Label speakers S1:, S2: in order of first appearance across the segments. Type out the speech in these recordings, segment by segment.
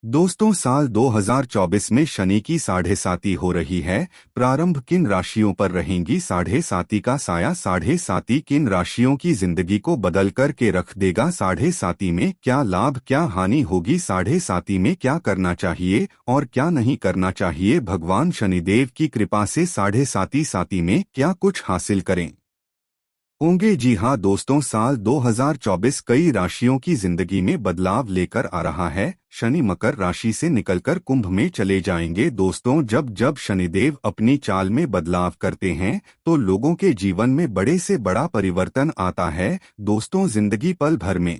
S1: दोस्तों, साल 2024 में शनि की साढ़े साती हो रही है। प्रारंभ किन राशियों पर रहेंगी साढ़े साती का साया? साढ़े साती किन राशियों की जिंदगी को बदल कर के रख देगा? साढ़े साती में क्या लाभ क्या हानि होगी? साढ़े साती में क्या करना चाहिए और क्या नहीं करना चाहिए? भगवान शनिदेव की कृपा से साढ़े साती साती में क्या कुछ हासिल करें होंगे। जी हाँ दोस्तों, साल 2024 कई राशियों की जिंदगी में बदलाव लेकर आ रहा है। शनि मकर राशि से निकलकर कुंभ में चले जाएंगे। दोस्तों, जब जब शनिदेव अपनी चाल में बदलाव करते हैं तो लोगों के जीवन में बड़े से बड़ा परिवर्तन आता है। दोस्तों, जिंदगी पल भर में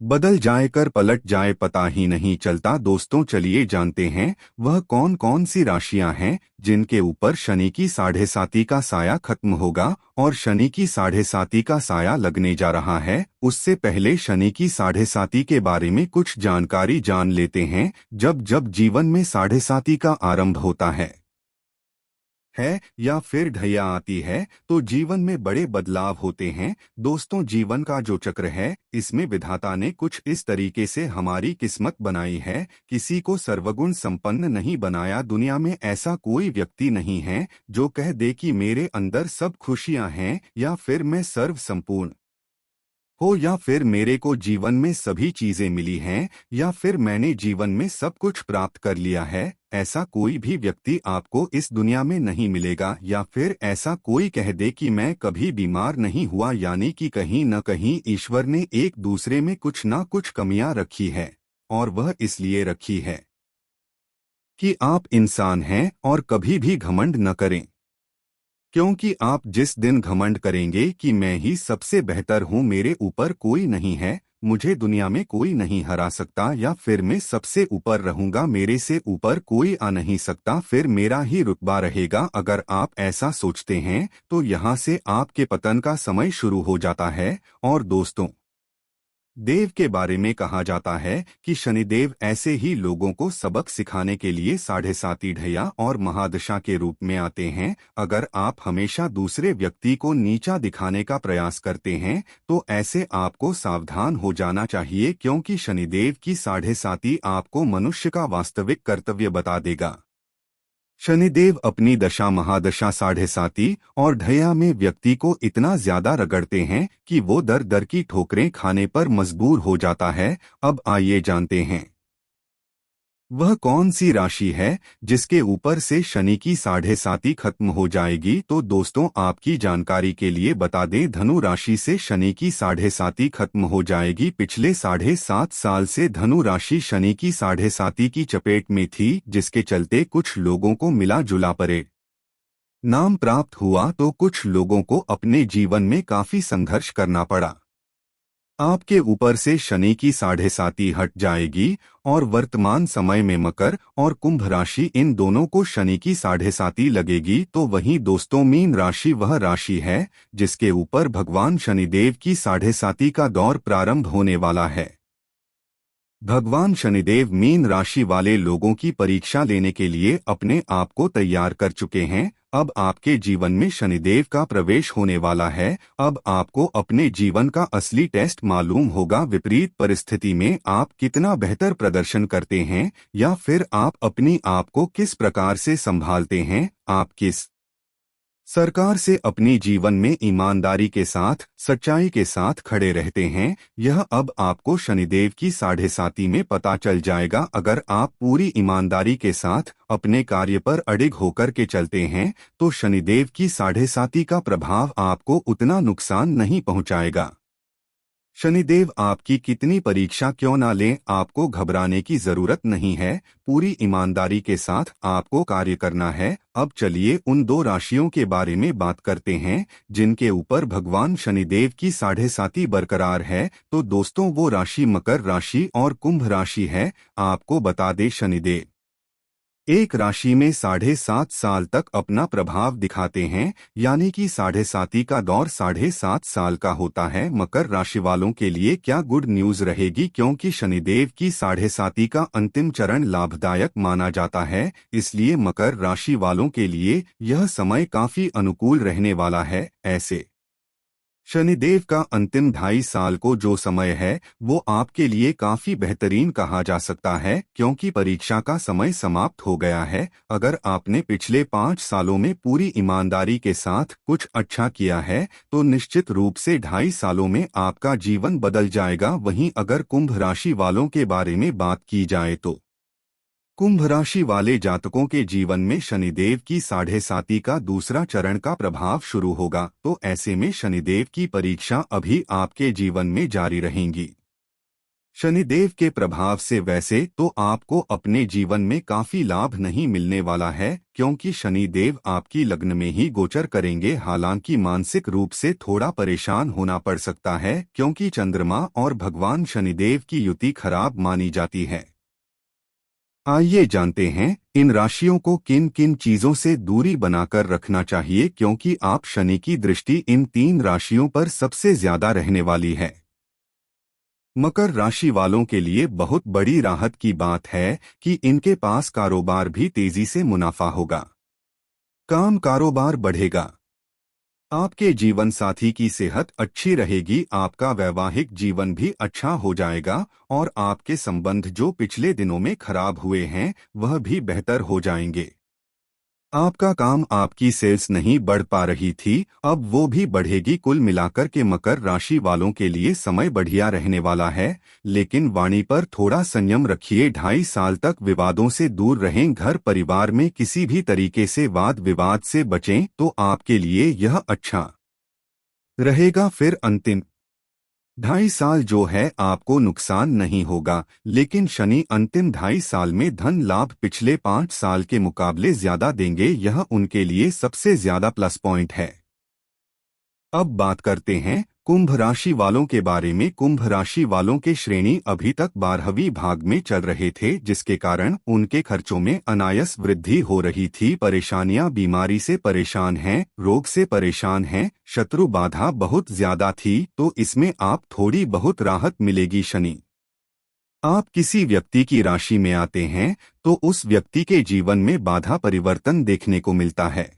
S1: बदल जाए कर पलट जाए पता ही नहीं चलता। दोस्तों, चलिए जानते हैं वह कौन कौन सी राशियां हैं जिनके ऊपर शनि की साढ़े साती का साया खत्म होगा और शनि की साढ़े साती का साया लगने जा रहा है। उससे पहले शनि की साढ़े साती के बारे में कुछ जानकारी जान लेते हैं। जब जब जीवन में साढ़े साती का आरंभ होता है या फिर ढैया आती है तो जीवन में बड़े बदलाव होते हैं। दोस्तों, जीवन का जो चक्र है इसमें विधाता ने कुछ इस तरीके से हमारी किस्मत बनाई है। किसी को सर्वगुण संपन्न नहीं बनाया। दुनिया में ऐसा कोई व्यक्ति नहीं है जो कह दे कि मेरे अंदर सब खुशियां हैं या फिर मैं सर्व संपूर्ण हो या फिर मेरे को जीवन में सभी चीजें मिली हैं या फिर मैंने जीवन में सब कुछ प्राप्त कर लिया है। ऐसा कोई भी व्यक्ति आपको इस दुनिया में नहीं मिलेगा। या फिर ऐसा कोई कह दे कि मैं कभी बीमार नहीं हुआ, यानी कि कहीं न कहीं ईश्वर ने एक दूसरे में कुछ ना कुछ कमियां रखी है और वह इसलिए रखी है कि आप इंसान हैं और कभी भी घमंड न करें। क्योंकि आप जिस दिन घमंड करेंगे कि मैं ही सबसे बेहतर हूँ, मेरे ऊपर कोई नहीं है, मुझे दुनिया में कोई नहीं हरा सकता, या फिर मैं सबसे ऊपर रहूंगा, मेरे से ऊपर कोई आ नहीं सकता, फिर मेरा ही रुतबा रहेगा। अगर आप ऐसा सोचते हैं तो यहाँ से आपके पतन का समय शुरू हो जाता है। और दोस्तों, देव के बारे में कहा जाता है कि शनिदेव ऐसे ही लोगों को सबक सिखाने के लिए साढ़े साती ढैया और महादशा के रूप में आते हैं। अगर आप हमेशा दूसरे व्यक्ति को नीचा दिखाने का प्रयास करते हैं तो ऐसे आपको सावधान हो जाना चाहिए, क्योंकि शनिदेव की साढ़े साती आपको मनुष्य का वास्तविक कर्तव्य बता देगा। शनिदेव अपनी दशा महादशा साढ़े साती और ढैया में व्यक्ति को इतना ज्यादा रगड़ते हैं कि वो दर दर की ठोकरें खाने पर मजबूर हो जाता है। अब आइए जानते हैं वह कौन सी राशि है जिसके ऊपर से शनि की साढ़े साती खत्म हो जाएगी। तो दोस्तों, आपकी जानकारी के लिए बता दें, धनु राशि से शनि की साढ़े साती खत्म हो जाएगी। पिछले 7.5 साल से धनु राशि शनि की साढ़े साती की चपेट में थी, जिसके चलते कुछ लोगों को मिला जुला परिणाम प्राप्त हुआ तो कुछ लोगों को अपने जीवन में काफी संघर्ष करना पड़ा। आपके ऊपर से शनि की साढ़े साती हट जाएगी और वर्तमान समय में मकर और कुंभ राशि, इन दोनों को शनि की साढ़े साती लगेगी। तो वहीं दोस्तों, मीन राशि वह राशि है जिसके ऊपर भगवान शनिदेव की साढ़े साती का दौर प्रारंभ होने वाला है। भगवान शनिदेव मीन राशि वाले लोगों की परीक्षा लेने के लिए अपने आप को तैयार कर चुके हैं। अब आपके जीवन में शनिदेव का प्रवेश होने वाला है। अब आपको अपने जीवन का असली टेस्ट मालूम होगा। विपरीत परिस्थिति में आप कितना बेहतर प्रदर्शन करते हैं या फिर आप अपनी आप को किस प्रकार से संभालते हैं, आप किस सरकार से अपने जीवन में ईमानदारी के साथ सच्चाई के साथ खड़े रहते हैं, यह अब आपको शनिदेव की साढ़े साती में पता चल जाएगा। अगर आप पूरी ईमानदारी के साथ अपने कार्य पर अडिग होकर के चलते हैं तो शनिदेव की साढ़े साती का प्रभाव आपको उतना नुकसान नहीं पहुंचाएगा। शनिदेव आपकी कितनी परीक्षा क्यों ना लें, आपको घबराने की जरूरत नहीं है। पूरी ईमानदारी के साथ आपको कार्य करना है। अब चलिए उन दो राशियों के बारे में बात करते हैं जिनके ऊपर भगवान शनिदेव की साढ़े साती बरकरार है। तो दोस्तों, वो राशि मकर राशि और कुंभ राशि है। आपको बता दें, शनिदेव एक राशि में 7.5 साल तक अपना प्रभाव दिखाते हैं, यानी कि साढ़े साती का दौर 7.5 साल का होता है। मकर राशि वालों के लिए क्या गुड न्यूज रहेगी, क्योंकि शनिदेव की साढ़े साती का अंतिम चरण लाभदायक माना जाता है। इसलिए मकर राशि वालों के लिए यह समय काफी अनुकूल रहने वाला है। ऐसे शनिदेव का अंतिम 2.5 साल को जो समय है वो आपके लिए काफी बेहतरीन कहा जा सकता है, क्योंकि परीक्षा का समय समाप्त हो गया है। अगर आपने पिछले 5 सालों में पूरी ईमानदारी के साथ कुछ अच्छा किया है तो निश्चित रूप से 2.5 सालों में आपका जीवन बदल जाएगा। वहीं अगर कुंभ राशि वालों के बारे में बात की जाए तो कुंभ राशि वाले जातकों के जीवन में शनिदेव की 7.5 का दूसरा चरण का प्रभाव शुरू होगा, तो ऐसे में शनिदेव की परीक्षा अभी आपके जीवन में जारी रहेंगी। शनिदेव के प्रभाव से वैसे तो आपको अपने जीवन में काफी लाभ नहीं मिलने वाला है, क्योंकि शनिदेव आपकी लग्न में ही गोचर करेंगे। हालांकि मानसिक रूप से थोड़ा परेशान होना पड़ सकता है, क्योंकि चंद्रमा और भगवान शनिदेव की युति खराब मानी जाती है। आइए जानते हैं इन राशियों को किन किन चीजों से दूरी बनाकर रखना चाहिए, क्योंकि आप शनि की दृष्टि इन 3 राशियों पर सबसे ज्यादा रहने वाली है। मकर राशि वालों के लिए बहुत बड़ी राहत की बात है कि इनके पास कारोबार भी तेजी से मुनाफा होगा। काम कारोबार बढ़ेगा। आपके जीवन साथी की सेहत अच्छी रहेगी, आपका वैवाहिक जीवन भी अच्छा हो जाएगा और आपके संबंध जो पिछले दिनों में खराब हुए हैं वह भी बेहतर हो जाएंगे। आपका काम, आपकी सेल्स नहीं बढ़ पा रही थी, अब वो भी बढ़ेगी। कुल मिलाकर के मकर राशि वालों के लिए समय बढ़िया रहने वाला है, लेकिन वाणी पर थोड़ा संयम रखिए। 2.5 साल तक विवादों से दूर रहें। घर परिवार में किसी भी तरीके से वाद विवाद से बचें तो आपके लिए यह अच्छा रहेगा। फिर अंतिम 2.5 साल जो है आपको नुकसान नहीं होगा, लेकिन शनि अंतिम 2.5 साल में धन लाभ पिछले 5 साल के मुकाबले ज्यादा देंगे। यह उनके लिए सबसे ज्यादा प्लस पॉइंट है। अब बात करते हैं कुंभ राशि वालों के बारे में। कुंभ राशि वालों के श्रेणी अभी तक 12वीं भाग में चल रहे थे, जिसके कारण उनके खर्चों में अनायास वृद्धि हो रही थी। परेशानियां, बीमारी से परेशान हैं, रोग से परेशान हैं, शत्रु बाधा बहुत ज्यादा थी, तो इसमें आप थोड़ी बहुत राहत मिलेगी। शनि आप किसी व्यक्ति की राशि में आते हैं तो उस व्यक्ति के जीवन में बाधा परिवर्तन देखने को मिलता है।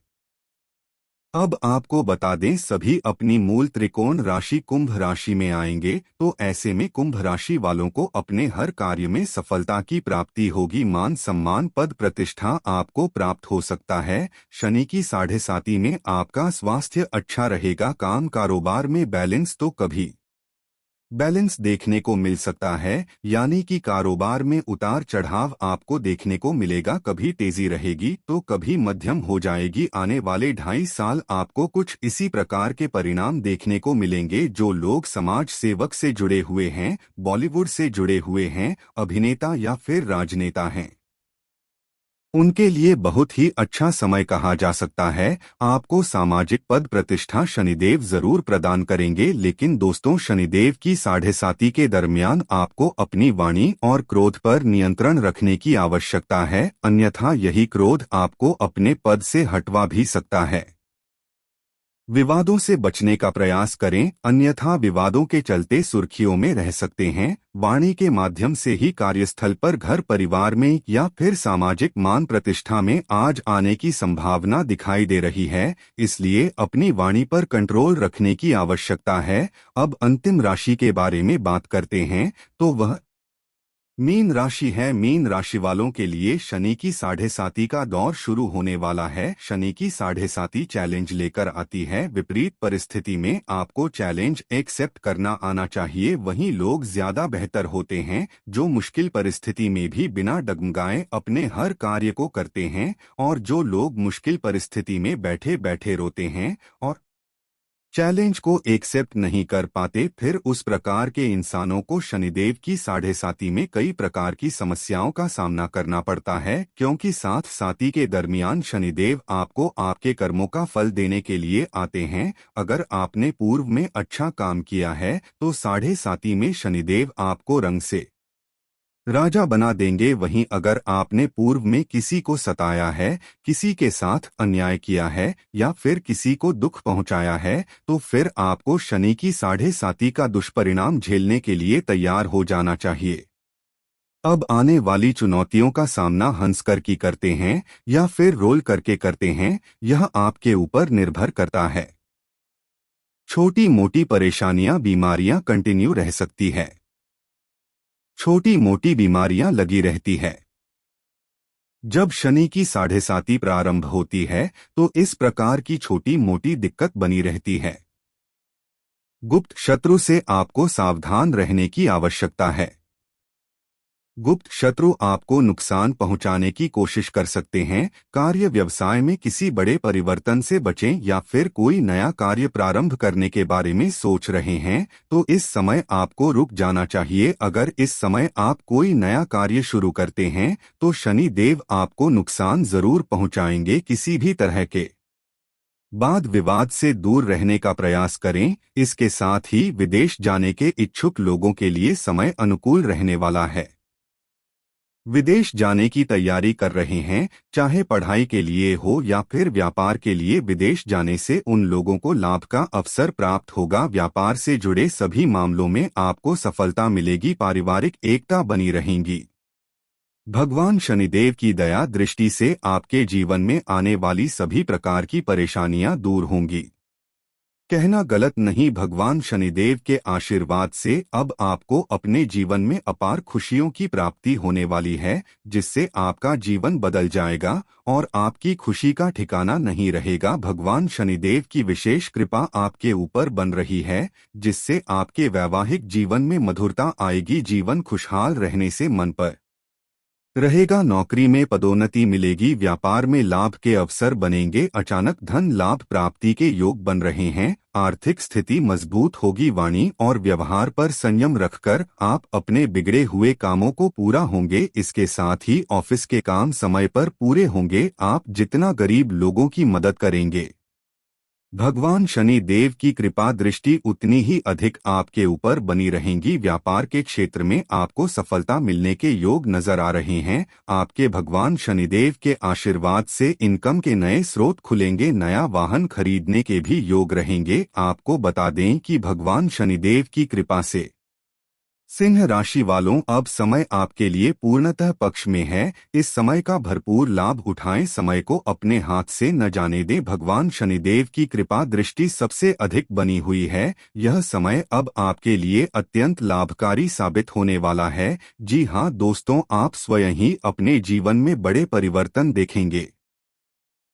S1: अब आपको बता दें, सभी अपनी मूल त्रिकोण राशि कुंभ राशि में आएंगे, तो ऐसे में कुंभ राशि वालों को अपने हर कार्य में सफलता की प्राप्ति होगी। मान सम्मान, पद प्रतिष्ठा आपको प्राप्त हो सकता है। शनि की 7.5 में आपका स्वास्थ्य अच्छा रहेगा। काम कारोबार में बैलेंस तो कभी बैलेंस देखने को मिल सकता है, यानी कि कारोबार में उतार चढ़ाव आपको देखने को मिलेगा। कभी तेजी रहेगी तो कभी मध्यम हो जाएगी। आने वाले 2.5 साल आपको कुछ इसी प्रकार के परिणाम देखने को मिलेंगे। जो लोग समाज सेवक से जुड़े हुए हैं, बॉलीवुड से जुड़े हुए हैं, अभिनेता या फिर राजनेता हैं, उनके लिए बहुत ही अच्छा समय कहा जा सकता है। आपको सामाजिक पद प्रतिष्ठा शनिदेव जरूर प्रदान करेंगे, लेकिन दोस्तों, शनिदेव की 7.5 के दरमियान आपको अपनी वाणी और क्रोध पर नियंत्रण रखने की आवश्यकता है, अन्यथा यही क्रोध आपको अपने पद से हटवा भी सकता है। विवादों से बचने का प्रयास करें, अन्यथा विवादों के चलते सुर्खियों में रह सकते हैं। वाणी के माध्यम से ही कार्यस्थल पर, घर परिवार में या फिर सामाजिक मान प्रतिष्ठा में आज आने की संभावना दिखाई दे रही है, इसलिए अपनी वाणी पर कंट्रोल रखने की आवश्यकता है। अब अंतिम राशि के बारे में बात करते हैं, तो वह मीन राशि है। मीन राशि वालों के लिए शनि की 7.5 का दौर शुरू होने वाला है। शनि की 7.5 चैलेंज लेकर आती है। विपरीत परिस्थिति में आपको चैलेंज एक्सेप्ट करना आना चाहिए। वहीं लोग ज्यादा बेहतर होते हैं जो मुश्किल परिस्थिति में भी बिना डगमगाए अपने हर कार्य को करते हैं, और जो लोग मुश्किल परिस्थिति में बैठे बैठे रोते हैं और चैलेंज को एक्सेप्ट नहीं कर पाते, फिर उस प्रकार के इंसानों को शनिदेव की 7.5 में कई प्रकार की समस्याओं का सामना करना पड़ता है, क्योंकि 7.5 के दरमियान शनिदेव आपको आपके कर्मों का फल देने के लिए आते हैं। अगर आपने पूर्व में अच्छा काम किया है तो 7.5 में शनिदेव आपको रंग से राजा बना देंगे। वहीं अगर आपने पूर्व में किसी को सताया है, किसी के साथ अन्याय किया है या फिर किसी को दुख पहुंचाया है, तो फिर आपको शनि की 7.5 का दुष्परिणाम झेलने के लिए तैयार हो जाना चाहिए। अब आने वाली चुनौतियों का सामना हंस कर की करते हैं या फिर रोल करके करते हैं, यह आपके ऊपर निर्भर करता है। छोटी मोटी परेशानियां बीमारियां कंटिन्यू रह सकती है। छोटी मोटी बीमारियां लगी रहती है। जब शनि की साढ़े साती प्रारंभ होती है तो इस प्रकार की छोटी मोटी दिक्कत बनी रहती है। गुप्त शत्रु से आपको सावधान रहने की आवश्यकता है। गुप्त शत्रु आपको नुकसान पहुंचाने की कोशिश कर सकते हैं। कार्य व्यवसाय में किसी बड़े परिवर्तन से बचें या फिर कोई नया कार्य प्रारंभ करने के बारे में सोच रहे हैं तो इस समय आपको रुक जाना चाहिए। अगर इस समय आप कोई नया कार्य शुरू करते हैं तो शनि देव आपको नुकसान जरूर पहुंचाएंगे। किसी भी तरह के वाद विवाद से दूर रहने का प्रयास करें। इसके साथ ही विदेश जाने के इच्छुक लोगों के लिए समय अनुकूल रहने वाला है। विदेश जाने की तैयारी कर रहे हैं, चाहे पढ़ाई के लिए हो या फिर व्यापार के लिए, विदेश जाने से उन लोगों को लाभ का अवसर प्राप्त होगा। व्यापार से जुड़े सभी मामलों में आपको सफलता मिलेगी। पारिवारिक एकता बनी रहेगी। भगवान शनिदेव की दया दृष्टि से आपके जीवन में आने वाली सभी प्रकार की परेशानियां दूर होंगी। कहना गलत नहीं, भगवान शनिदेव के आशीर्वाद से अब आपको अपने जीवन में अपार खुशियों की प्राप्ति होने वाली है, जिससे आपका जीवन बदल जाएगा और आपकी खुशी का ठिकाना नहीं रहेगा। भगवान शनिदेव की विशेष कृपा आपके ऊपर बन रही है, जिससे आपके वैवाहिक जीवन में मधुरता आएगी। जीवन खुशहाल रहने से मन पर रहेगा। नौकरी में पदोन्नति मिलेगी। व्यापार में लाभ के अवसर बनेंगे। अचानक धन लाभ प्राप्ति के योग बन रहे हैं। आर्थिक स्थिति मजबूत होगी। वाणी और व्यवहार पर संयम रखकर आप अपने बिगड़े हुए कामों को पूरा होंगे। इसके साथ ही ऑफिस के काम समय पर पूरे होंगे। आप जितना गरीब लोगों की मदद करेंगे, भगवान शनि देव की कृपा दृष्टि उतनी ही अधिक आपके ऊपर बनी रहेंगी। व्यापार के क्षेत्र में आपको सफलता मिलने के योग नजर आ रहे हैं। आपके भगवान शनिदेव के आशीर्वाद से इनकम के नए स्रोत खुलेंगे। नया वाहन खरीदने के भी योग रहेंगे। आपको बता दें कि भगवान शनिदेव की कृपा से सिंह राशि वालों, अब समय आपके लिए पूर्णतः पक्ष में है। इस समय का भरपूर लाभ उठाएं। समय को अपने हाथ से न जाने दें। भगवान शनिदेव की कृपा दृष्टि सबसे अधिक बनी हुई है। यह समय अब आपके लिए अत्यंत लाभकारी साबित होने वाला है। जी हाँ दोस्तों, आप स्वयं ही अपने जीवन में बड़े परिवर्तन देखेंगे।